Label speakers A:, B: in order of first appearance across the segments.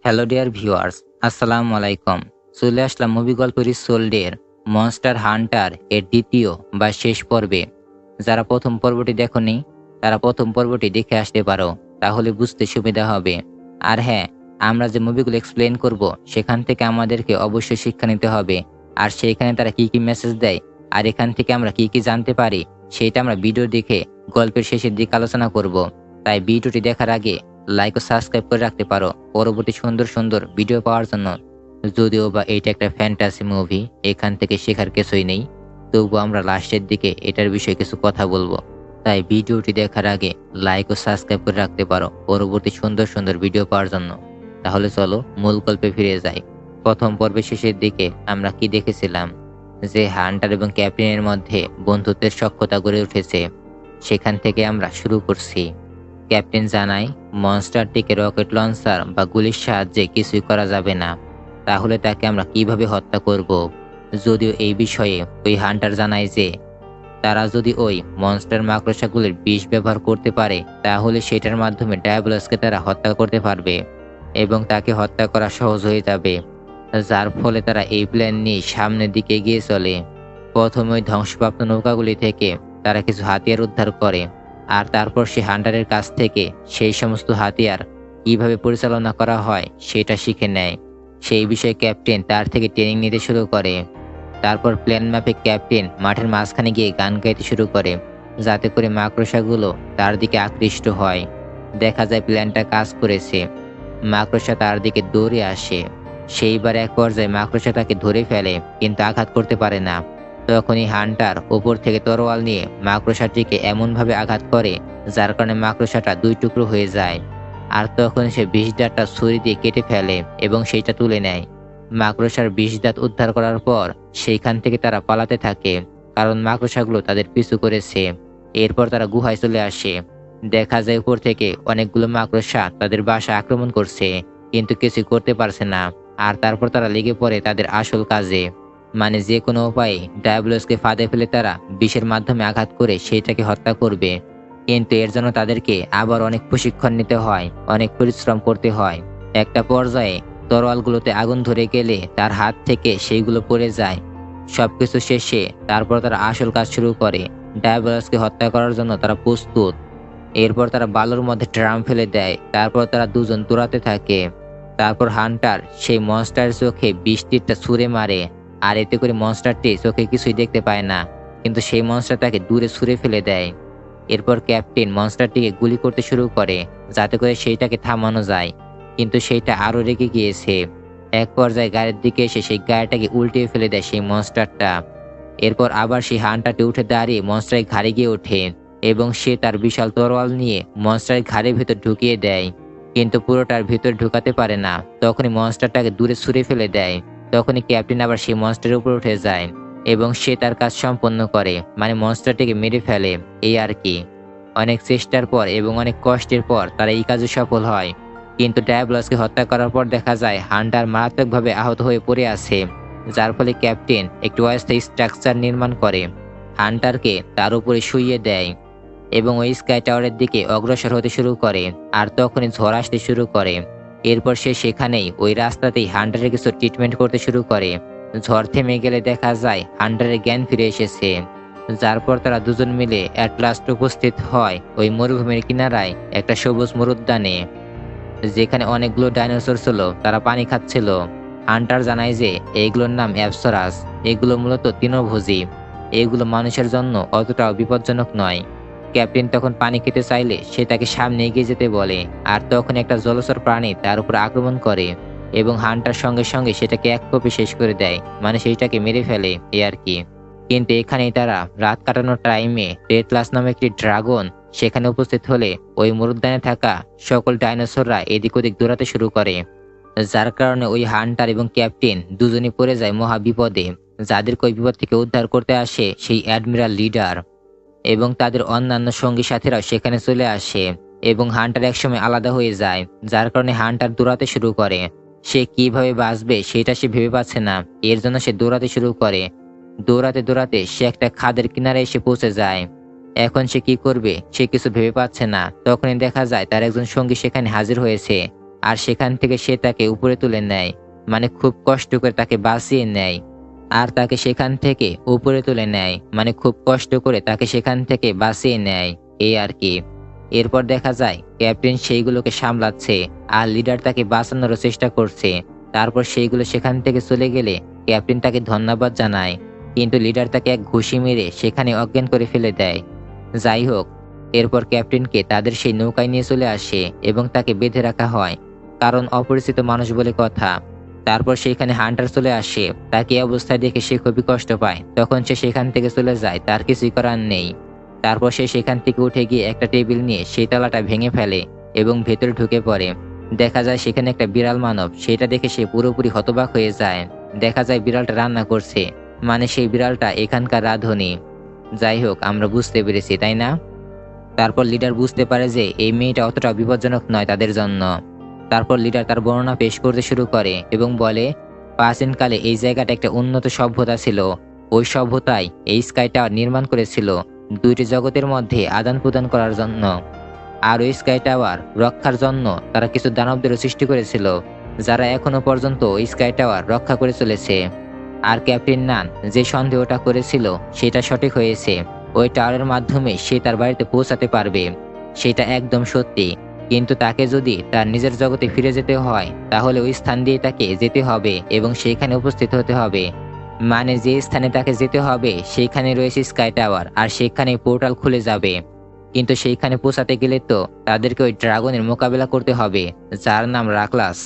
A: Hello dear viewers, আসসালামু আলাইকুম। চলে আসলাম মুভি গল্পের সোল্ডের মনস্টার হান্টার এর দ্বিতীয় বা শেষ পর্বে। যারা প্রথম পর্বটি দেখোনি তারা প্রথম পর্বটি দেখে আসতে পারো, তাহলে বুঝতে সুবিধা হবে। আর হ্যাঁ, আমরা যে মুভিগুলো এক্সপ্লেন করব সেখান থেকে আমাদেরকে অবশ্যই শিক্ষা নিতে হবে। আর সেইখানে তারা কি কি মেসেজ দেয় আর এখান থেকে আমরা কি কি জানতে পারি সেটা আমরা ভিডিও দেখে গল্পের শেষের দিকে আলোচনা করব। তাই ভিডিওটি দেখার আগে লাইক ও সাবস্ক্রাইব করে রাখতে পারো পরবর্তী সুন্দর সুন্দর ভিডিও পাওয়ার জন্য। যদিও বা এটা একটা ফ্যান্টাসি মুভি, এখান থেকে শেখার কিছুই নেই, তবুও আমরা লাস্টের দিকে এটার বিষয়ে কিছু কথা বলবো। তাই ভিডিওটি দেখার আগে লাইক ও সাবস্ক্রাইব করে রাখতে পারো পরবর্তী সুন্দর সুন্দর ভিডিও পাওয়ার জন্য। তাহলে চলো মূল গল্পে ফিরে যাই। প্রথম পর্বের শেষের দিকে আমরা কি দেখেছিলাম, যে হান্টার এবং ক্যাপ্টেনের মধ্যে বন্ধুত্বের সখ্যতা গড়ে উঠেছে। সেখান থেকে আমরা শুরু করছি। ক্যাপ্টেন জানায় মনস্টারটিকে রকেট লঞ্চার বা গুলির সাহায্যে কিছুই করা যাবে না, তাহলে তাকে আমরা কিভাবে হত্যা করব। যদিও এই বিষয়ে ওই হান্টার জানায় যে তারা যদি ওই মনস্টার মাকড়সাগুলির বিষ ব্যবহার করতে পারে তাহলে সেটার মাধ্যমে ডায়াবলসকে তারা হত্যা করতে পারবে এবং তাকে হত্যা করা সহজ হয়ে যাবে। যার ফলে তারা এই প্ল্যান নিয়ে সামনের দিকে এগিয়ে চলে। প্রথমে ওই ধ্বংসপ্রাপ্ত নৌকাগুলি থেকে তারা কিছু হাতিয়ার উদ্ধার করে, আর তারপর সে হান্টারের কাছ থেকে সেই সমস্ত হাতিয়ার কিভাবে পরিচালনা করা হয় সেটা শিখে নেয়। সেই বিষয়ে ক্যাপ্টেন তার থেকে ট্রেনিং নিতে শুরু করে। তারপর প্ল্যান মাফিক ক্যাপ্টেন মাঠের মাঝখানে গিয়ে গান গাইতে শুরু করে, যাতে করে মাকড়সাগুলো তার দিকে আকৃষ্ট হয়। দেখা যায় প্ল্যানটা কাজ করেছে, মাকড়সা তার দিকে দৌড়ে আসে। সেইবার এক পর্যায়ে মাকড়সা তাকে ধরে ফেলে কিন্তু আঘাত করতে পারে না। তখনই হান্টার উপর থেকে তরোয়াল নিয়ে মাকড়সাটিকে এমনভাবে আঘাত করে যার কারণে মাকড়সাটা দুই টুকরো হয়ে যায়। আর তখন সে বিষদাঁতটা ছুরি দিয়ে কেটে ফেলে এবং সেইটা তুলে নেয়। মাকড়সার বিষদাঁত উদ্ধার করার পর সেইখান থেকে তারা পালাতে থাকে, কারণ মাকড়সাগুলো তাদের পিছু করেছে। এরপর তারা গুহায় চলে আসে। দেখা যায় উপর থেকে অনেকগুলো মাকড়সা তাদের বাসা আক্রমণ করছে, কিন্তু কিছু করতে পারছে না। আর তারপর তারা লেগে পড়ে তাদের আসল কাজে, মানে যে কোনো উপায়ে ডায়াবলসকে ফাঁদে ফেলে তারা বিষের মাধ্যমে আঘাত করে সেইটাকে হত্যা করবে। কিন্তু এর জন্য তাদেরকে আবার অনেক প্রশিক্ষণ নিতে হয়, অনেক পরিশ্রম করতে হয়। একটা পর্যায়ে তরোয়ালগুলোতে আগুন ধরে গেলে তার হাত থেকে সেইগুলো পড়ে যায়। সবকিছু শেষে তারপর তারা আসল কাজ শুরু করে। ডায়াবলসকে হত্যা করার জন্য তারা প্রস্তুত। এরপর তারা বালুর মধ্যে ড্রাম ফেলে দেয়। তারপর তারা দুজন দৌড়াতে থাকে। তারপর হান্টার সেই মনস্টারের চোখে বিষ তীরটা ছুঁড়ে মারে, আর এতে করে মনস্টারটি চোখে কিছুই দেখতে পায় না, কিন্তু সেই মনস্টার তাকে দূরে ছুঁড়ে ফেলে দেয়। এরপর ক্যাপ্টেন মনস্টারটিকে গুলি করতে শুরু করে যাতে করে সেইটাকে থামানো যায়, কিন্তু সেইটা আরো রেগে গিয়েছে। এক পর্যায়ে গায়ের দিকে এসে সেই গায়েটাকে উল্টিয়ে ফেলে দেয় সেই মনস্টারটা। এরপর আবার সেই হান্টারটি উঠে দাঁড়িয়ে মনস্টারের ঘাড়ে গিয়ে ওঠে এবং সে তার বিশাল তরোয়াল নিয়ে মনস্টারের ঘাড়ের ভেতর ঢুকিয়ে দেয়, কিন্তু পুরোটার ভিতর ঢুকাতে পারে না। তখনই মনস্টারটাকে দূরে ছুঁড়ে ফেলে দেয়। তখনই ক্যাপ্টেন আবার সেই মনস্টারের উপর উঠে যায় এবং সে তার কাজ সম্পন্ন করে, মানে মনস্টারটিকে মেরে ফেলে। এই আর কি। অনেক চেষ্টার পর এবং অনেক কষ্টের পর তারা এই কাজে সফল হয়। কিন্তু ডায়াবলসকে হত্যা করার পর দেখা যায় হান্টার মারাত্মকভাবে আহত হয়ে পড়ে আছে, যার ফলে ক্যাপ্টেন একটি অস্থায়ী স্ট্রাকচার নির্মাণ করে হান্টারকে তার উপরে শুইয়ে দেয় এবং ওই স্কাই টাওয়ারের দিকে অগ্রসর হতে শুরু করে। আর তখনই ঝড় আসতে শুরু করে। এরপর সে সেখানেই ওই রাস্তাতেই হান্টারের কিছু ট্রিটমেন্ট করতে শুরু করে। ঝড় থেমে গেলে দেখা যায় হান্টারের জ্ঞান ফিরে এসেছে, যার পর তারা দুজন মিলে অ্যাট লাস্ট উপস্থিত হয় ওই মরুভূমির কিনারায় একটা সবুজ মরুদ্যানে, যেখানে অনেকগুলো ডাইনোসর ছিল, তারা পানি খাচ্ছিল। হান্টার জানায় যে এইগুলোর নাম অ্যাপসরাস। এগুলো মূলত তৃণভোজী, এগুলো মানুষের জন্য অতটাও বিপজ্জনক নয়। ক্যাপ্টেন তখন পানি খেতে চাইলে সে তাকে সামনে এগিয়ে যেতে বলে, আর তখন একটা জলচর প্রাণী তার উপর আক্রমণ করে এবং হান্টার সঙ্গে সঙ্গে সেটাকে এক কোপে শেষ করে দেয়, মানে সেইটাকে মেরে ফেলে। এ আর কি। কিন্তু এখানেই তারা রাত কাটানোর টাইমে রেডলাস নামে একটি ড্রাগন সেখানে উপস্থিত হলে ওই মরুদ্যানে থাকা সকল ডাইনোসররা এদিক ওদিক দৌড়াতে শুরু করে, যার কারণে ওই হান্টার এবং ক্যাপ্টেন দুজনই পড়ে যায় মহা বিপদে। যাদেরকে ওই বিপদ থেকে উদ্ধার করতে আসে সেই অ্যাডমিরাল লিডার এবং তাদের অন্যান্য সঙ্গী সাথীরাও সেখানে চলে আসে এবং হান্টার একসময় আলাদা হয়ে যায়, যার কারণে হান্টার দৌড়াতে শুরু করে। সে কিভাবে বাঁচবে সেটা সে ভেবে পাচ্ছে না, এর জন্য সে দৌড়াতে শুরু করে। দৌড়াতে দৌড়াতে সে একটা খাদের কিনারে এসে পৌঁছে যায়। এখন সে কি করবে সে কিছু ভেবে পাচ্ছে না। তখনই দেখা যায় তার একজন সঙ্গী সেখানে হাজির হয়েছে, আর সেখান থেকে সে তাকে উপরে তুলে নেয়, মানে খুব কষ্ট করে তাকে বাঁচিয়ে নেয়। আর তাকে সেখান থেকে উপরে তুলে নেয়, মানে খুব কষ্ট করে তাকে সেখান থেকে বাঁচিয়ে নেয়, এই আর কি। এরপর দেখা যায় ক্যাপ্টেন সেইগুলোকে সামলাচ্ছে, আর লিডার তাকে বাঁচানোর চেষ্টা করছে। তারপর সেইগুলো সেখান থেকে চলে গেলে ক্যাপ্টেন তাকে ধন্যবাদ জানায়, কিন্তু লিডার তাকে এক ঘুষি মেরে সেখানে অজ্ঞান করে ফেলে দেয়। যাই হোক, এরপর ক্যাপ্টেনকে তাদের সেই নৌকায় নিয়ে চলে আসে এবং তাকে বেঁধে রাখা হয়, কারণ অপরিচিত মানুষ বলে কথা। তারপর সেখানে হান্টার চলে আসে, তাকে এই অবস্থায় দেখে সে খুবই কষ্ট পায়। তখন সে সেখান থেকে চলে যায়, তার কিছুই করার নেই। তারপর সে সেখান থেকে উঠে গিয়ে একটা টেবিল নিয়ে সেই তালাটা ভেঙে ফেলে এবং ভেতরে ঢুকে পড়ে। দেখা যায় সেখানে একটা বিড়াল মানব, সেটা দেখে সে পুরোপুরি হতবাক হয়ে যায়। দেখা যায় বিড়ালটা রান্না করছে, মানে সেই বিড়ালটা এখানকার রাঁধুনি। যাই হোক, আমরা বুঝতে পেরেছি, তাই না? তারপর লিডার বুঝতে পারে যে এই মেয়েটা অতটা বিপজ্জনক নয় তাদের জন্য। তারপর লিডার তার বর্ণনা পেশ করতে শুরু করে এবং বলে, প্রাচীনকালে এই জায়গাটা একটা উন্নত সভ্যতা ছিল। ওই সভ্যতায় এই স্কাই টাওয়ার নির্মাণ করেছিল দুইটি জগতের মধ্যে আদান প্রদান করার জন্য। আর ওই স্কাই টাওয়ার রক্ষার জন্য তারা কিছু দানবদেরও সৃষ্টি করেছিল, যারা এখনো পর্যন্ত ওই স্কাই টাওয়ার রক্ষা করে চলেছে। আর ক্যাপ্টেন নান যে সন্দেহটা করেছিল সেটা সঠিক হয়েছে। ওই টাওয়ারের মাধ্যমে সে তার বাড়িতে পৌঁছাতে পারবে, সেটা একদম সত্যি। কিন্তু তাকে যদি তার নিজের জগতে ফিরে যেতে হয়, তাহলে ওই স্থান দিয়ে তাকে যেতে হবে এবং সেইখানে উপস্থিত হতে হবে। মানে যে স্থানে তাকে যেতে হবে সেইখানে রয়েছে স্কাই টাওয়ার, আর সেখানে পোর্টাল খুলে যাবে। কিন্তু সেইখানে পৌঁছাতে গেলে তো তাদেরকে ওই ড্রাগনের মোকাবেলা করতে হবে, যার নাম রাকলাস,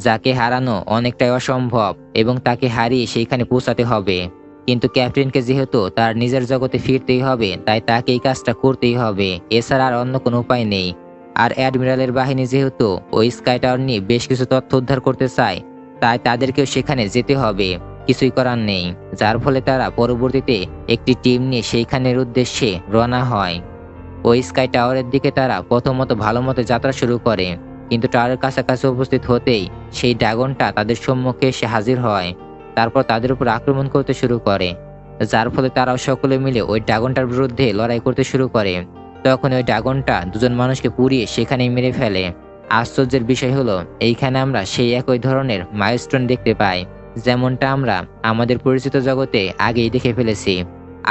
A: যাকে হারানো অনেকটাই অসম্ভব এবং তাকে হারিয়ে সেইখানে পৌঁছাতে হবে। কিন্তু ক্যাপ্টেনকে যেহেতু তার নিজের জগতে ফিরতেই হবে, তাই তাকে এই কাজটা করতেই হবে, এছাড়া আর অন্য কোনো উপায় নেই। আর অ্যাডমিরালের বাহিনী যেহেতু ওই স্কাই টাওয়ার নিয়ে বেশ কিছু তথ্য উদ্ধার করতে চায়, তাই তাদেরকেও সেখানে যেতে হবে, কিছুই করার নেই। যার ফলে তারা পরবর্তীতে একটি টিম নিয়ে সেইখানের উদ্দেশ্যে রওনা হয়। ওই স্কাই টাওয়ারের দিকে তারা প্রথমত ভালো মতো যাত্রা শুরু করে, কিন্তু টাওয়ারের কাছাকাছি উপস্থিত হতেই সেই ড্রাগনটা তাদের সম্মুখে এসে হাজির হয়। তারপর তাদের উপর আক্রমণ করতে শুরু করে, যার ফলে তারাও সকলে মিলে ওই ড্রাগনটার বিরুদ্ধে লড়াই করতে শুরু করে। তখন ওই ড্রাগনটা দুজন মানুষকে পুড়িয়ে সেখানেই মেরে ফেলে। আশ্চর্যের বিষয় হলো, এইখানে আমরা সেই একই ধরনের মাইলস্টোন দেখতে পাই, যেমনটা আমরা আমাদের পরিচিত জগতে আগেই দেখে ফেলেছি।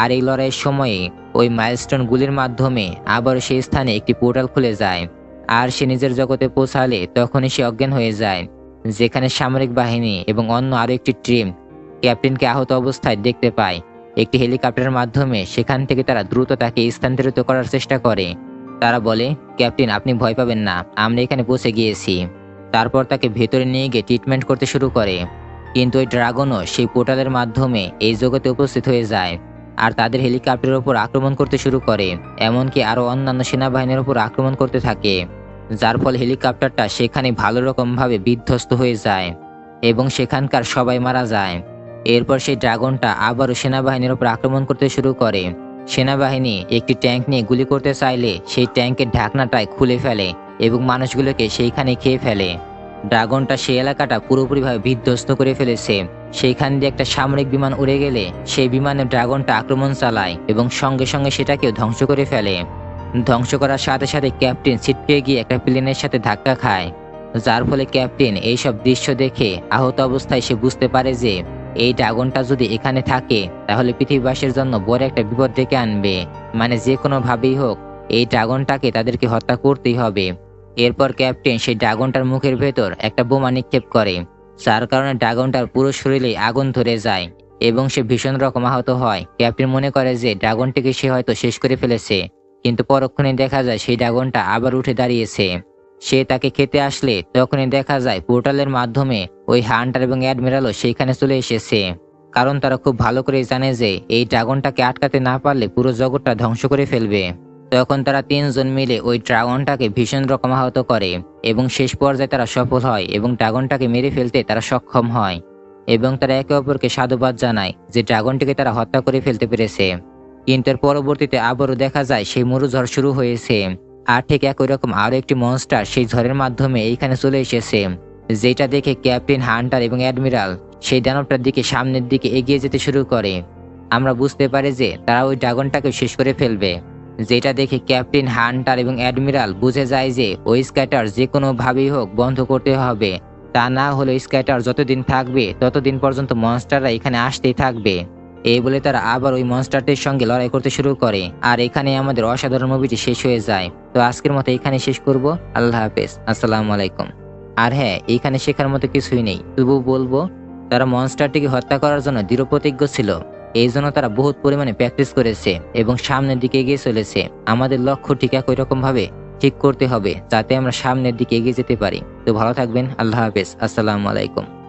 A: আর এই লড়াইয়ের সময়ে ওই মাইলস্টোন গুলির মাধ্যমে আবারও সেই স্থানে একটি পোর্টাল খুলে যায়, আর সে নিজের জগতে পৌঁছালে তখনই সে অজ্ঞান হয়ে যায়। যেখানে সামরিক বাহিনী এবং অন্য আরও একটি টিম ক্যাপ্টেনকে আহত অবস্থায় দেখতে পায়। একটি হেলিকপ্টারের মাধ্যমে সেখান থেকে তারা দ্রুত তাকে স্থানান্তরিত করার চেষ্টা করে। তারা বলে, ক্যাপ্টেন আপনি ভয় পাবেন না, আমরা এখানে পৌঁছে গিয়েছি। তারপর তাকে ভেতরে নিয়ে গিয়ে ট্রিটমেন্ট করতে শুরু করে। কিন্তু ওই ড্রাগনও সেই পোর্টালের মাধ্যমে এই জগতে উপস্থিত হয়ে যায়, আর তাদের হেলিকপ্টারের উপর আক্রমণ করতে শুরু করে, এমনকি আরও অন্যান্য সেনাবাহিনীর উপর আক্রমণ করতে থাকে। যার ফলে হেলিকপ্টারটা সেখানে ভালো রকমভাবে বিধ্বস্ত হয়ে যায় এবং সেখানকার সবাই মারা যায়। এরপর সেই ড্রাগনটা আবারও সেনাবাহিনীর উপর আক্রমণ করতে শুরু করে। সেনাবাহিনী একটি ট্যাঙ্ক নিয়ে গুলি করতে চাইলে সেই ট্যাঙ্কের ঢাকনাটাই খুলে ফেলে এবং মানুষগুলোকে সেইখানে খেয়ে ফেলে। ড্রাগনটা সেই এলাকাটা পুরোপুরিভাবে বিধ্বস্ত করে ফেলেছে। সেইখান দিয়ে একটা সামরিক বিমান উড়ে গেলে সেই বিমানে ড্রাগনটা আক্রমণ চালায় এবং সঙ্গে সঙ্গে সেটাকেও ধ্বংস করে ফেলে। ধ্বংস করার সাথে সাথে ক্যাপ্টেন ছিটকে গিয়ে একটা প্লেনের সাথে ধাক্কা খায়, যার ফলে ক্যাপ্টেন এইসব দৃশ্য দেখে আহত অবস্থায় সে বুঝতে পারে যে এই ড্রাগনটা যদি এখানে থাকে তাহলে পৃথিবীবাসীর জন্য বড় একটা বিপদ ডেকে আনবে। মানে যে কোনোভাবেই হোক এই ড্রাগনটাকে তাদেরকে হত্যা করতেই হবে। এরপর ক্যাপ্টেন সেই ড্রাগনটার মুখের ভেতর একটা বোমা নিক্ষেপ করে, যার কারণে ড্রাগনটার পুরো শরীরে আগুন ধরে যায় এবং সে ভীষণ রকম আহত হয়। ক্যাপ্টেন মনে করে যে ড্রাগনটিকে সে হয়তো শেষ করে ফেলেছে, কিন্তু পরক্ষণে দেখা যায় সেই ড্রাগনটা আবার উঠে দাঁড়িয়েছে। সে তাকে খেতে আসলে তখনই দেখা যায় পোর্টালের মাধ্যমে ওই হান্টার এবং অ্যাডমিরালও সেইখানে চলে এসেছে, কারণ তারা খুব ভালো করে জানে যে এই ড্রাগনটাকে আটকাতে না পারলে পুরো জগৎটা ধ্বংস করে ফেলবে। তখন তারা তিনজন মিলে ওই ড্রাগনটাকে ভীষণ রকম আহত করে এবং শেষ পর্যায়ে তারা সফল হয় এবং ড্রাগনটাকে মেরে ফেলতে তারা সক্ষম হয় এবং তারা একে অপরকে সাধুবাদ জানায় যে ড্রাগনটিকে তারা হত্যা করে ফেলতে পেরেছে। কিন্তু এর পরবর্তীতে আবারও দেখা যায় সেই মরুঝড় শুরু হয়েছে, আর ঠিক একই রকম আরও একটি মনস্টার সেই ঝড়ের মাধ্যমে এইখানে চলে এসেছে, যেটা দেখে ক্যাপ্টেন, হান্টার এবং অ্যাডমিরাল সেই দানবটার দিকে সামনের দিকে এগিয়ে যেতে শুরু করে। আমরা বুঝতে পারি যে তারা ওই ড্রাগনটাকে শেষ করে ফেলবে। যেটা দেখে ক্যাপ্টেন হান্টার এবং অ্যাডমিরাল বুঝে যায় যে ওই স্ক্যাটার যে কোনো ভাবেই হোক বন্ধ করতে হবে। তা না হলে স্ক্যাটার যতদিন থাকবে ততদিন পর্যন্ত মনস্টাররা এখানে আসতেই থাকবে। এই বলে তারা আবার ওই মনস্টারটির সঙ্গে লড়াই করতে শুরু করে। আর এখানে আমাদের অসাধারণ মুভিটি শেষ হয়ে যায়। তো আজকের মতো এখানে শেষ করব। আল্লাহ হাফেজ, আসসালামু আলাইকুম। আর হ্যাঁ, এখানে শেখার মতো কিছুই নেই, তবু বলবো তারা মনস্টারটিকে হত্যা করার জন্য দৃঢ় প্রতিজ্ঞ ছিল। এই জন্য তারা বহুত পরিমাণে প্র্যাকটিস করেছে এবং সামনের দিকে এগিয়ে চলেছে। আমাদের লক্ষ্য ঠিক একই রকম ভাবে ঠিক করতে হবে যাতে আমরা সামনের দিকে এগিয়ে যেতে পারি। তো ভালো থাকবেন, আল্লাহ হাফেজ, আসসালামু আলাইকুম।